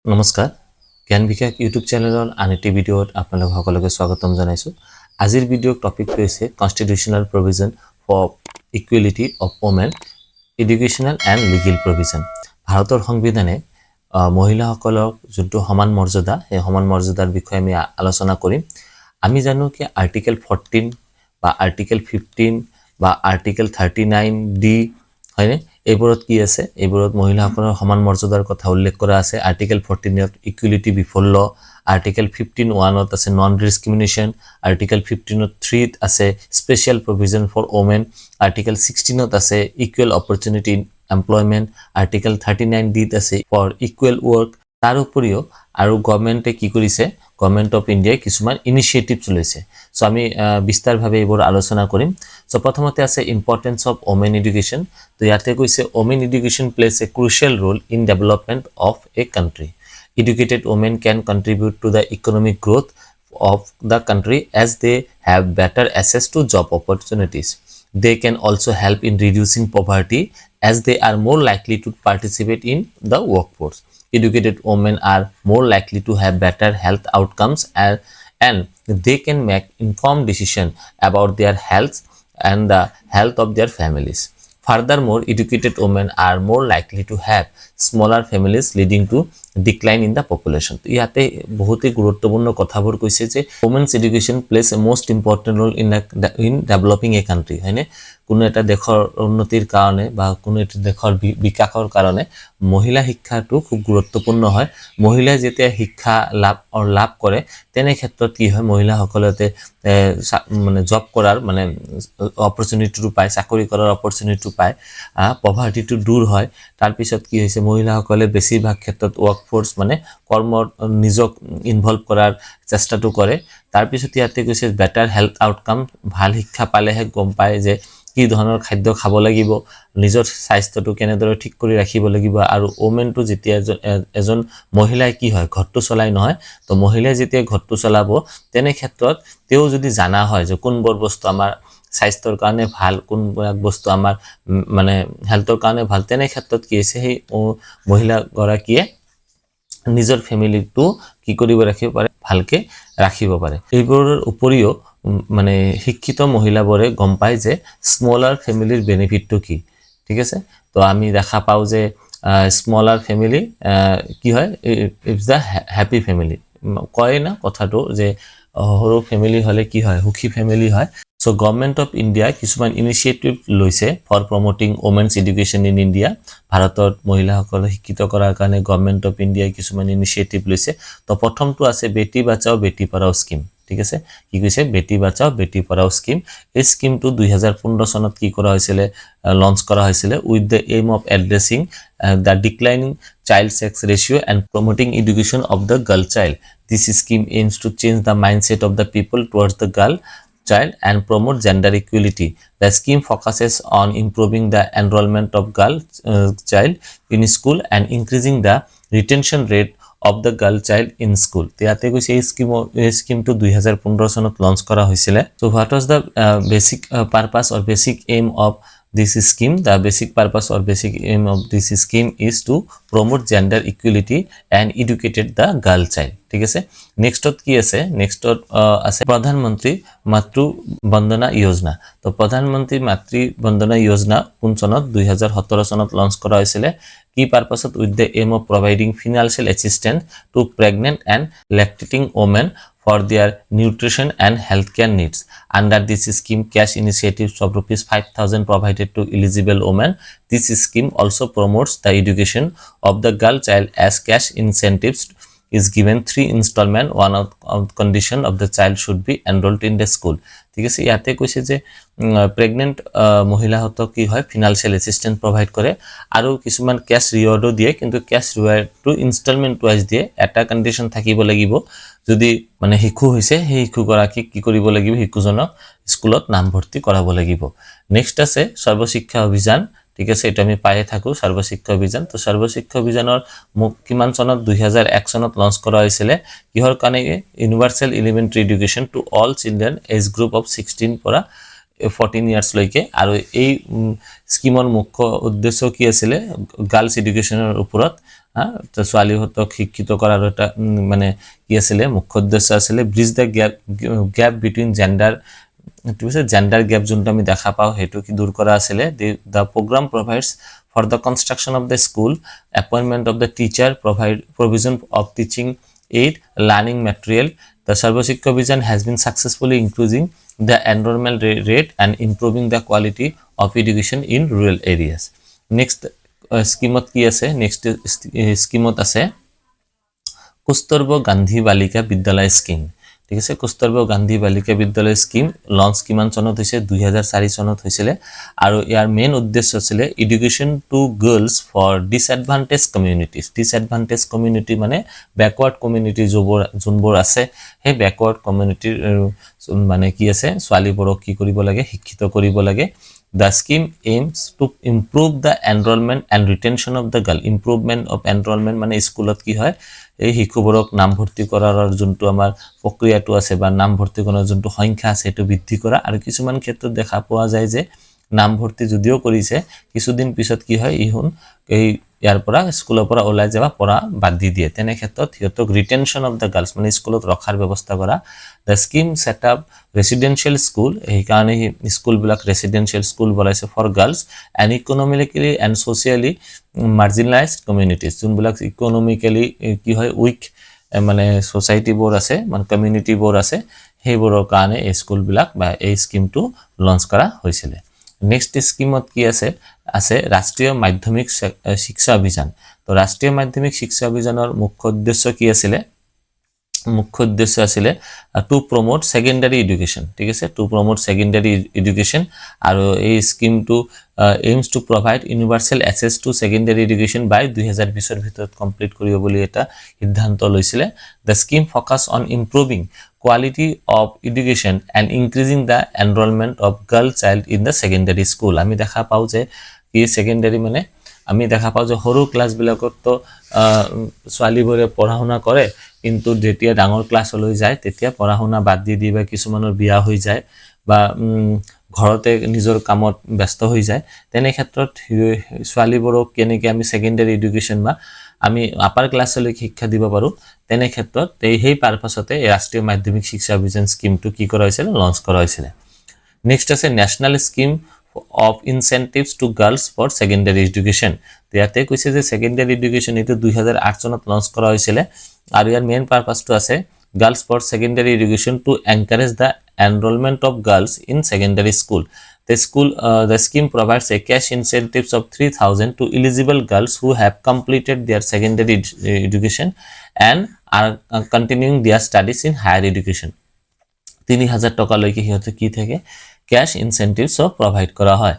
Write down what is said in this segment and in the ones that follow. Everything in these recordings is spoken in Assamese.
নমস্কাৰ জ্ঞান বিকাশ ইউটিউব চেনেলৰ আন এটি ভিডিঅ'ত আপোনালোক সকলোকে স্বাগতম জনাইছোঁ। আজিৰ ভিডিঅ'ৰ টপিকটো হৈছে constitutional provision for equality of women educational and legal provision. ভাৰতৰ সংবিধানে মহিলাসকলক যোনটো সমান মৰ্যাদা সেই সমান মৰ্যাদাৰ বিষয়ে আমি আলোচনা কৰিম। আমি জানো কি আৰ্টিকেল 14 বা আৰ্টিকেল 15 বা আৰ্টিকেল 39D হয়নে, এইবোৰত কি আছে, এইবোৰত মহিলাসকলৰ সমান মৰ্যাদাৰ কথা উল্লেখ কৰা আছে। আৰ্টিকেল 14ত ইকুৱেলিটি বিফৰ ল, আৰ্টিকেল 15(1)ত আছে নন ডিছক্ৰিমিনেশ্যন, আৰ্টিকেল 15(3)ত আছে special provision for women, article 16ত আছে equal opportunity in employment, article 39Dত আছে ফৰ ইকুৱেল ৱৰ্ক। তাৰ উপৰিও আৰু গভৰ্ণমেণ্টে কি কৰিছে, গভৰ্ণমেণ্ট অফ ইণ্ডিয়াই কিছুমান ইনিচিয়েটিভছ লৈছে। চ' আমি বিস্তাৰভাৱে এইবোৰ আলোচনা কৰিম। চ' প্ৰথমতে আছে ইম্পৰ্টেঞ্চ অফ ওমেন এডুকেশ্যন। তো ইয়াতে কৈছে women education plays a crucial role in development of a country. Educated women can contribute to the economic growth of the country as they have better access to job opportunities. They can also help in reducing poverty as they are more likely to participate in the workforce. Educated women are more likely to have better health outcomes and they can make informed decisions about their health and the health of their families. Furthermore, educated women are more likely to have smaller families leading to decline in the population. ইয়াতে বহুতেই গুৰুত্বপূৰ্ণ কথাবোৰ কৈছে যে women's education plays a most important role in developing a country, হয়নে? কোনো এটা দেশৰ উন্নতিৰ কাৰণে বা কোনো এটা দেশৰ বিকাশৰ কাৰণে মহিলা শিক্ষাটো খুব গুৰুত্বপূৰ্ণ হয়। মহিলাই যেতিয়া শিক্ষা লাভ কৰে তেনে ক্ষেত্ৰত কি হয়, মহিলাসকলতে মানে জব কৰাৰ মানে অপৰচুনিটিটো পায়, চাকৰি কৰাৰ অপৰচুনিটিটো পায়, পভাৰ্টিটো দূৰ হয়। তাৰপিছত কি হৈছে, মহিলাসকলে বেছিভাগ ক্ষেত্ৰত ৱৰ্কফৰ্চ মানে কৰ্মৰ নিজক ইনভলভ কৰাৰ চেষ্টাটো কৰে। তাৰপিছত ইয়াতে কৈছে বেটাৰ হেল্থ আউটকাম, ভাল শিক্ষা পালেহে গম পায় যে কি ধৰণৰ খাদ্য খাব লাগিব, নিজৰ স্বাস্থ্যটো কেনেদৰে ঠিক কৰি ৰাখিব লাগিব। আৰু ওমেনটো যেতিয়া এজন মহিলাই কি হয়, ঘৰটো চলাই নহয়, তো মহিলাই যেতিয়া ঘৰটো চলাব তেনে ক্ষেত্ৰত তেওঁ যদি জানা হয় যে কোনবোৰ বস্তু আমাৰ স্বাস্থ্যৰ কাৰণে ভাল, কোনবিলাক বস্তু আমাৰ মানে হেল্থৰ কাৰণে ভাল, তেনে ক্ষেত্ৰত কি হৈছে সেই মহিলাগৰাকীয়ে নিজৰ ফেমিলিটো কি কৰিব ৰাখিব পাৰে, ভালকে ৰাখিব পাৰে। এইবোৰৰ উপৰিও মানে শিক্ষিত মহিলাবোৰে গম পায় যে স্মলাৰ ফেমিলিৰ বেনিফিটটো কি, ঠিক আছে। তো আমি দেখা পাওঁ যে স্মলাৰ ফেমিলি কি হয়, ইটছ দ্য হ্যাপি ফেমিলি। কয় না কথাটো যে সৰু ফেমিলি হ'লে কি হয়, সুখী ফেমিলি হয়। চ' গভৰ্ণমেণ্ট অফ ইণ্ডিয়া কিছুমান ইনিচিয়েটিভ লৈছে for promoting women's education in India. ভাৰতত মহিলাসকলক শিক্ষিত কৰাৰ কাৰণে গভৰ্ণমেণ্ট অফ ইণ্ডিয়াই কিছুমান ইনিচিয়েটিভ লৈছে। তো প্ৰথমটো আছে বেটি বাচাও বেটি পঢ়াও স্কিম, ঠিক আছে। কি কৈছে, বেটি বাচাও বেটি পঢ়াও স্কিম। এই স্কিমটো 2015 চনত কি কৰা হৈছিলে, লঞ্চ কৰা হৈছিলে with the aim of addressing the declining child sex ratio and promoting education of the girl child. This scheme aims to change the mindset of the people towards the girl child and promote gender equality. The scheme focuses on improving the enrollment of girl child in school and increasing the retention rate of the girl child in school. ইয়াতে কৈছে এই স্কিমটো 2015 চনত লঞ্চ কৰা হৈছিলে। So what was the basic purpose or basic aim of this scheme? The basic purpose or basic aim of this scheme is to promote gender equality and educate the girl child, ঠিক আছে। নেক্সটত কি আছে, নেক্সটত আছে প্ৰধানমন্ত্ৰী মাতৃ বন্দনা যোজনা। তো প্ৰধানমন্ত্ৰী মাতৃ বন্দনা যোজনা কোন চনত, 2017 চনত লঞ্চ কৰা হৈছিলে। কি পাৰপাছত, with the aim of providing financial assistance to pregnant and lactating women for their nutrition and healthcare needs. Under this scheme, cash initiatives of rupees 5,000 provided to eligible women. This scheme also promotes the education of the girl child as cash incentives is given 3 installment, one of condition of the child should be enrolled in the school, ঠিক আছে। ইয়াতে কৈছে যে প্ৰেগনেন্ট মহিলাহঁতক কি হয়, ফিনান্সিয়েল এছিষ্টেন্স প্ৰভাইড কৰে আৰু কিছুমান কেছ ৰিৱাৰ্ডো দিয়ে, কিন্তু কেছ ৰিৱাৰ্ডটো ইনষ্টলমেণ্ট ৱাইজ দিয়ে। এটা কণ্ডিশ্যন থাকিব লাগিব, যদি মানে শিশু হৈছে সেই শিশুগৰাকীক কি কৰিব লাগিব, শিশুজনক স্কুলত নামভৰ্তি কৰাব লাগিব। নেক্সট আছে সৰ্বশিক্ষা অভিযান, ঠিক আছে। এটা আমি পায়ে থাকোঁ সৰ্বশিক্ষা অভিযান। তো সৰ্বশিক্ষা অভিযানৰ কিমান চনত, 2001 চনত লঞ্চ কৰা হৈছিলে। কিহৰ কাৰণে, universal elementary education to all children age group of 16 পৰা 14 ইয়াৰ্স লৈকে আৰু এই স্কিমৰ মুখ্য উদ্দেশ্য কি আছিল গাৰ্লছ এডুকেশ্যনৰ ওপৰত ছোৱালীহঁতক শিক্ষিত কৰাৰ এটা মানে কি আছিল মুখ্য উদ্দেশ্য আছিল bridge the gap between gender gender gap যোনটো আমি দেখা পাওঁ হেতু কি দূৰ কৰা আছিল the program provides for the construction of the school, appointment of the teacher, provision of teaching aid, learning material. The Sarva Shiksha Abhiyan has been successfully increasing the enrollment rate and improving the quality of education in rural areas. Next scheme ki ase, next scheme ase Kusturba Gandhi Balika Vidyalaya scheme. ঠিক আছে কস্তুৰবা গান্ধী বালিকা বিদ্যালয় স্কিম লঞ্চ কিমান চনত হৈছে 2004 চনত হৈছিল আৰু ইয়াৰ মেইন উদ্দেশ্য আছিল education to girls for disadvantage community মানে ব্যাকওয়াৰ্ড কমিউনিটি যোনবোৰ আছে সেই ব্যাকওয়াৰ্ড কমিউনিটিৰ মানে কি আছে ছোৱালীবোৰক কি কৰিব লাগে শিক্ষিত কৰিব লাগে The scheme aims to improve the enrollment and retention of the girl. Improvement of enrollment মানে স্কুলত কি হয় এই শিশুবোৰক নাম ভৰ্তি কৰাৰ যোনটো আমাৰ প্ৰক্ৰিয়াটো আছে বা নাম ভৰ্তি কৰাৰ যোনটো সংখ্যা আছে এটো বৃদ্ধি কৰা আৰু কিছুমান ক্ষেত্ৰত দেখা পোৱা যায় যে নাম ভৰ্তি যদিও কৰিছে কিছুদিন পিছত কি হয় ইহুন এই ইয়াৰ পৰা স্কুলৰ পৰা ওলাই যাবা পৰা বাদ দি দিয়ে তেনে ক্ষেত্ৰত হিয়তক ৰিটেনশন অফ দা গাৰ্লছ মানে স্কুলত ৰখাৰ ব্যৱস্থা কৰা the scheme set up residential school এই কাৰণে স্কুল বিলাক ৰেসিডেন্সিয়েল স্কুল বলাইছে for girls and economically and socially marginalised communities যোনবিলাক ইকোনমিক্যালি কি হয় উইক মানে সোসাইটি বোৰ আছে মানে কমিউনিটি বোৰ আছে হেবোৰৰ কাৰণে এই স্কুল বিলাক বা এই স্কিমটো লঞ্চ কৰা হৈছিল নেক্সট স্কিমত কি আছে ৰাষ্ট্ৰীয় মাধ্যমিক শিক্ষা অভিযান তো ৰাষ্ট্ৰীয় মাধ্যমিক শিক্ষা অভিযানৰ মুখ্য উদ্দেশ্য কি আছিল টু প্ৰমোট সেকেন্ডাৰী এডুকেশ্যন ঠিক আছে টু প্ৰমোট সেকেন্ডাৰী এডুকেশ্যন আৰু এই স্কিমটো aims to provide universal access to secondary education by 2020 ৰ ভিতৰত কমপ্লিট কৰিব বুলি এটা সিদ্ধান্ত লৈছিল the scheme focus on improving quality of education and increasing the enrollment of girl child in the secondary school আমি দেখা পাও যে এই সেকেন্ডাৰী মানে আমি দেখা পাও যে সৰু ক্লাস বিলাকত তো ছোৱালীবোৰে পঢ়াশুনা কৰে কিন্তু যেতিয়া ডাঙৰ ক্লাছলৈ যায় তেতিয়া পঢ়াশুনা বাদ দি দিবা কিছুমানৰ বিয়া হৈ যায় বা ঘৰতে নিজৰ কামত ব্যস্ত হৈ যায় তেনে ক্ষেত্ৰত ছোৱালীবোৰক কেনেকৈ আমি সেকেন্ডাৰী এডুকেশ্যন বা আমি আপাৰ ক্লাছলৈ শিক্ষা দিব পাৰো তেনে ক্ষেত্ৰত এই পাৰপাছতে ৰাষ্ট্ৰীয় মাধ্যমিক শিক্ষা অভিযান স্কিমটো কি কৰা হৈছিল লঞ্চ কৰা হৈছিল নেক্সট আছে national scheme of incentives to girls for secondary education ইয়াতে কৈছে যে সেকেন্ডাৰী এডুকেশ্যন এটো 2008 চনত লঞ্চ কৰা হৈছিল আৰু ইয়াৰ মেইন পাৰপাছটো আছে girls for secondary education to encourage the enrollment of girls in secondary school the scheme provides a cash incentives of 3000 to eligible girls who have completed their secondary education and are continuing their studies in higher education 3000 টাকা লৈকে হিয়তে কি থাকে cash incentives provide করা হয়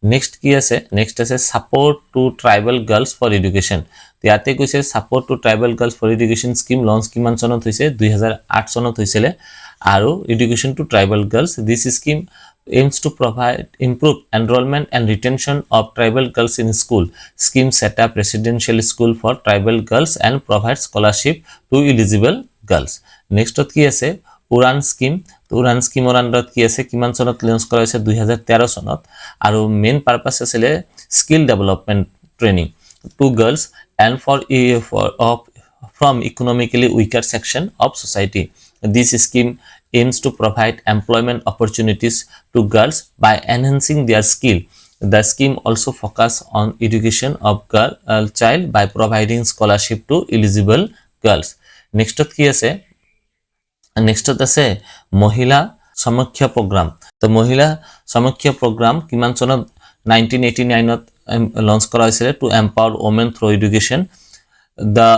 next কি আছে next আছে support to tribal girls for education ইয়াতে কৈছে support to tribal girls for education scheme launch কিমান চনত হৈছে 2008 চনত হৈছিল আৰু education to tribal girls this scheme aims to provide improve enrollment and retention of tribal girls in school scheme set up residential school for tribal girls and provide scholarship to eligible girls next কি আছে উড়ান স্কিমৰ আন্ডাৰত কি আছে কিমান চনত লঞ্চ কৰা হৈছে 2013 চনত আৰু মেইন পাৰপাস আছিল skill development training to girls and from economically weaker section of society this scheme aims to provide employment opportunities to girls by enhancing their skill the scheme also focus on education of girl child by providing scholarship to eligible girls next কি আছে next আছে মহিলা সমীক্ষা প্ৰগ্ৰাম তো মহিলা সমীক্ষা প্ৰগ্ৰাম কিমান চনত 1989 ত লঞ্চ কৰা হৈছিল to empower women through education the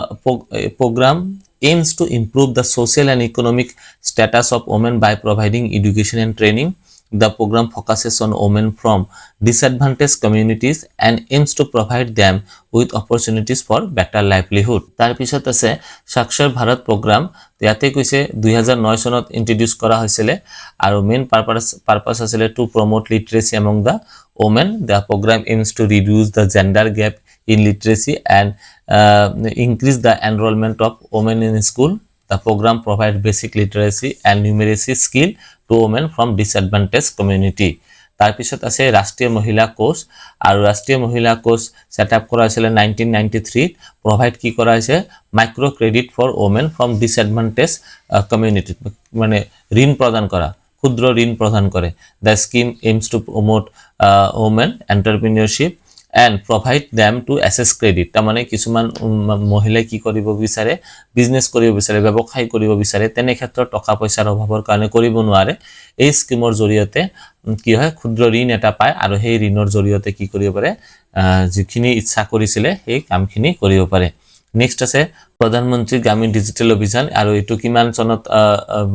program aims to improve the social and economic status of women by providing education and training the program focuses on women from disadvantaged communities and aims to provide them with opportunities for better livelihood tar pisot ase sakshar bharat program yate koise 2009 sonot introduce kora hoisile aru main purpose asile to promote literacy among the women the program aims to reduce the gender gap in literacy and increase the enrollment of women in school the program provides basic literacy and numeracy skill to women from disadvantaged community তাৰ পিছত আছে ৰাষ্ট্ৰীয় মহিলা কোষ আৰু ৰাষ্ট্ৰীয় মহিলা কোষ সেটআপ কৰা হৈছিল 1993 প্ৰোভাইড কি কৰা হৈছে micro credit for women from disadvantage community মানে ঋণ প্ৰদান কৰা ক্ষুদ্ৰ ঋণ প্ৰদান কৰে the scheme aims to promote women entrepreneurship and provide them to access credit ta mane kisuman mohila ki koribo bisare business koribo bisare ব্যবসায় koribo bisare tene khetrot toka poisar obhabor karone koribo nuare ei scheme or joriote ki hoy khudro rin eta paয় aru hei rinor joriote ki koribo pare jikhini ichha korisile ei kamkhini koribo pare next আছে প্ৰধানমন্ত্ৰী গ্ৰামীণ ডিজিটেল অভিযান আৰু এটো কিমান চনত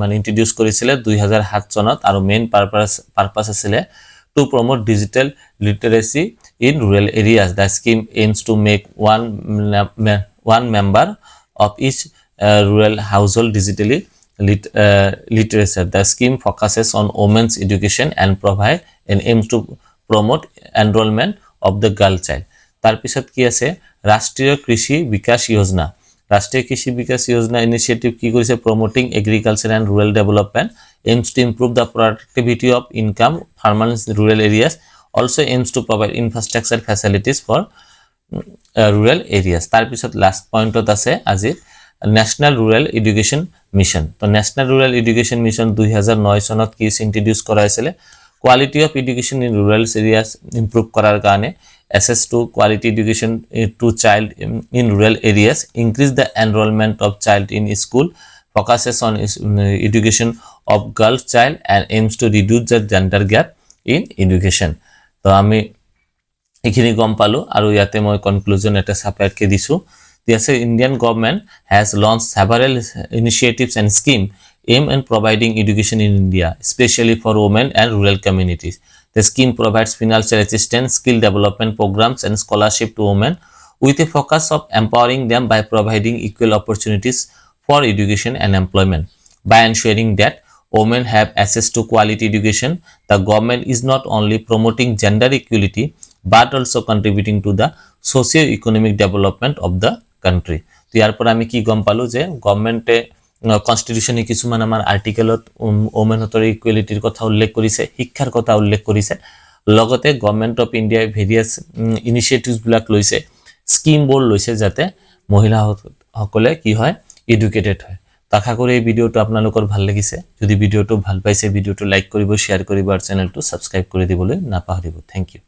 মানে ইন্ট্ৰোডিউস কৰিছিলে 2007 চনত আৰু মেইন পাৰপাস আছিল to promote digital literacy in rural areas. The scheme aims to make one member of each rural household digitally literate. The scheme focuses on women's education and provide and aims to promote enrollment of the girl child. তার পিছত কি আছে রাষ্ট্রীয় কৃষি বিকাশ যোজনা রাষ্ট্রীয় কৃষি বিকাশ যোজনা ইনিশিয়েটিভ কি কৰিছে promoting agriculture and rural development aims to improve the productivity of income farmers in rural areas also aims to provide infrastructure facilities for rural areas tar pisot last point ot ase আজি national rural education mission to national rural education mission 2009 sonot ki introduce kora hoisile quality of education in rural areas improve korar karone access to quality education to child in rural areas increase the enrollment of child in school focuses on education of girl child and aims to reduce the gender gap in education to ami ekhini gom palu aru yate moi conclusion eta sapar ke disu the Indian government has launched several initiatives and schemes aimed at providing education in India especially for women and rural communities. The scheme provides financial assistance, skill development programs and scholarship to women with a focus of empowering them by providing equal opportunities for education and employment. By ensuring that women have access to quality education, the government is not only promoting gender equality but also contributing to the socio-economic development of the country. তো ইয়াৰ পৰা আমি কি গম পালো যে গভৰ্নমেন্টে কনস্টিটিউশনে কিছুমান আমাৰ আৰ্টিকেলত ওমেনহতৰ ইকুৱেলিটিৰ কথা উল্লেখ কৰিছে শিক্ষাৰ কথা উল্লেখ কৰিছে লগতে গভৰ্নমেন্ট অফ ইন্ডিয়া ভেৰিয়াস ইনিশিয়েটিভস বিলাক লৈছে স্কিম বোৰ লৈছে যাতে মহিলাসকলে কি হয় এডুকেটেড হয় আশা কৰি এই ভিডিওটো আপোনালোকৰ ভাল লাগিছে যদি ভিডিওটো ভাল পাইছে ভিডিওটো লাইক কৰিব শেয়াৰ কৰিব আৰু চেনেলটো সাবস্ক্ৰাইব কৰি দিবলৈ নাপাহৰিব থ্যাংক ইউ